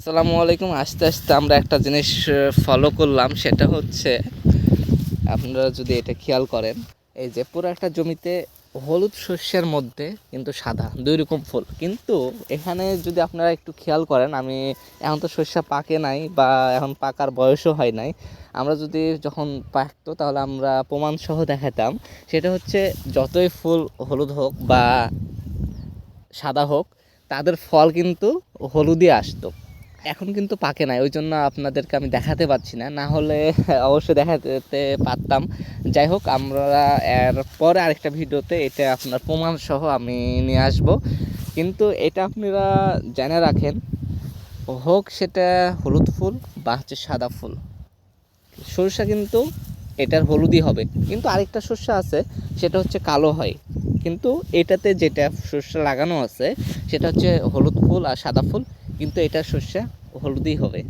আসসালামু আলাইকুম। আস্তে আস্তে আমরা একটা জিনিস ফলো করলাম, সেটা হচ্ছে আপনারা যদি এটা খেয়াল করেন, এই যে পুরো একটা জমিতে হলুদ শস্যের মধ্যে কিন্তু সাদা দুই রকম ফুল। কিন্তু এখানে যদি আপনারা একটু খেয়াল করেন, আমি এখন তো শস্য পাকে নাই বা এখন পাকার বয়সও হয় নাই, আমরা যদি যখন পাকতো তাহলে আমরা প্রমাণ সহ দেখাতাম। সেটা হচ্ছে যতই ফুল হলুদ হোক বা সাদা হোক, তাদের ফল কিন্তু হলুদই আসতো। এখন কিন্তু পাকে নাই, ওই জন্য আপনাদেরকে আমি দেখাতে পারছি না, না হলে অবশ্যই দেখাতে পারতাম। যাই হোক, আমরা এর পরে আরেকটা ভিডিওতে এটা আপনার প্রমাণ সহ আমি নিয়ে আসব। কিন্তু এটা আপনারা জেনে রাখেন, হোক সেটা হলুদ ফুল বা হচ্ছে সাদা ফুল, সরষা কিন্তু এটার হলুদই হবে। কিন্তু আরেকটা শস্য আছে, সেটা হচ্ছে কালো হয়। কিন্তু এটাতে যেটা শস্য লাগানো আছে সেটা হচ্ছে হলুদ ফুল আর সাদা ফুল, কিন্তু এটার শস্য হলুদই হবে।